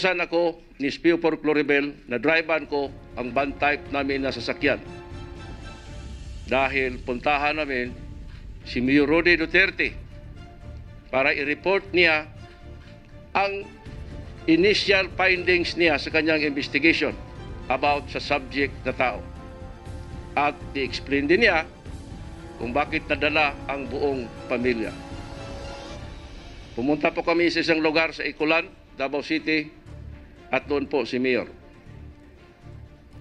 inutusan ako ni Spio4 Claribel na drivean ko ang van type namin na sasakyan. Dahil puntahan namin si Mayor Rody Duterte para i-report niya ang initial findings niya sa kanyang investigation about sa subject na tao. At i-explain din niya kung bakit nadala ang buong pamilya. Pumunta po kami sa isang lugar sa Icolan, Davao City, at doon po si Mayor.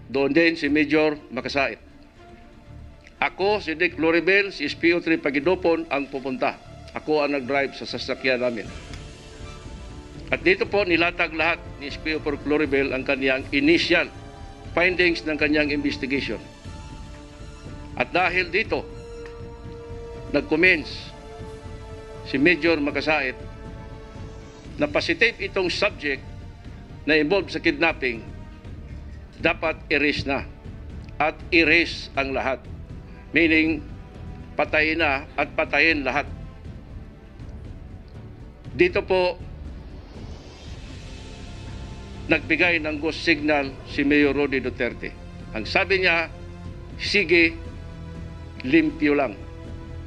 Doon din si Major Makasait. Ako, si Dick Claribel, si Spio3 Pagidopon ang pupunta. Ako ang nag-drive sa sasakyan namin. At dito po nilatag lahat ni Spio4 Claribel ang kanyang initial findings ng kanyang investigation. At dahil dito, nag-commence si Major Makasait na positive itong subject na involved sa kidnapping, dapat erase na at erase ang lahat. Meaning, patayin na at patayin lahat. Dito po, nagbigay ng ghost signal si Mayor Rody Duterte. Ang sabi niya, sige, limpyo lang.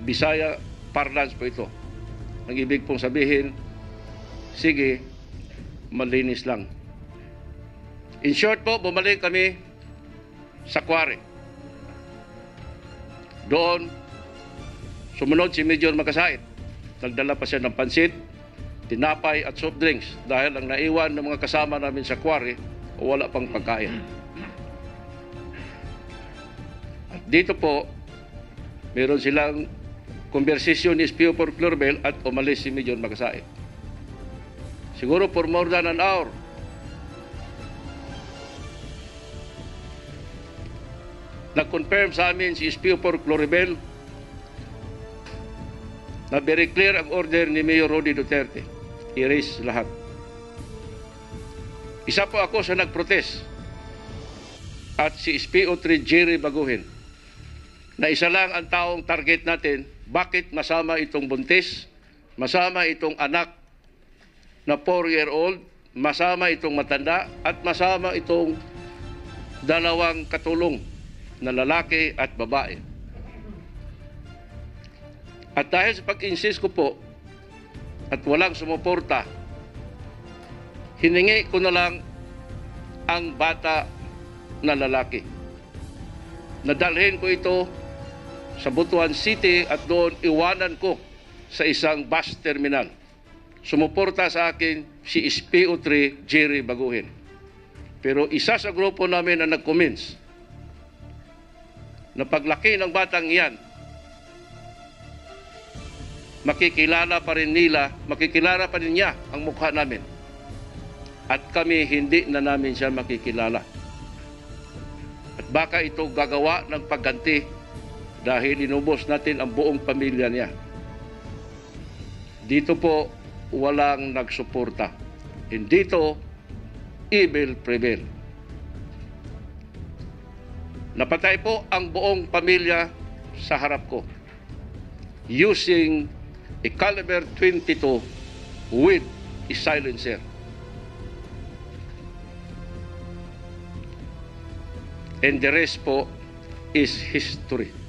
Bisaya parlance po ito. Ang ibig pong sabihin, sige, malinis lang. In short po, bumalik kami sa quarry. Doon, sumunod si Major Makasait. Nagdala pa siya ng pansit, tinapay at soft drinks dahil ang naiwan ng mga kasama namin sa quarry o wala pang pagkain. At dito po, meron silang konversasyon ni Spio4 Claribel at umalis si Major Makasait. Siguro for more than an hour. Nag-confirm sa amin si Spio4 Claribel na very clear ang order ni Mayor Rody Duterte. Erase lahat. Isa po ako sa nag-protest at si Spio3 Jerry Baguhin na isa lang ang taong target natin. Bakit masama itong buntis, masama itong anak na 4-year-old, masama itong matanda at masama itong dalawang katulong na lalaki at babae. At dahil sa pag-insist ko po at walang sumuporta, hiningi ko na lang ang bata na lalaki. Nadalhin ko ito sa Butuan City at doon iwanan ko sa isang bus terminal. Sumuporta sa akin si Spio3 Jerry Baguhin. Pero isa sa grupo namin na nag-commence na paglaki ng batang iyan, makikilala pa rin niya ang mukha namin. At kami hindi na namin siya makikilala. At baka ito gagawa ng pagganti dahil inubos natin ang buong pamilya niya. Dito po, walang nagsuporta. Hindi to evil prevail. Napatay po ang buong pamilya sa harap ko using a caliber 22 with a silencer. And the rest po is history.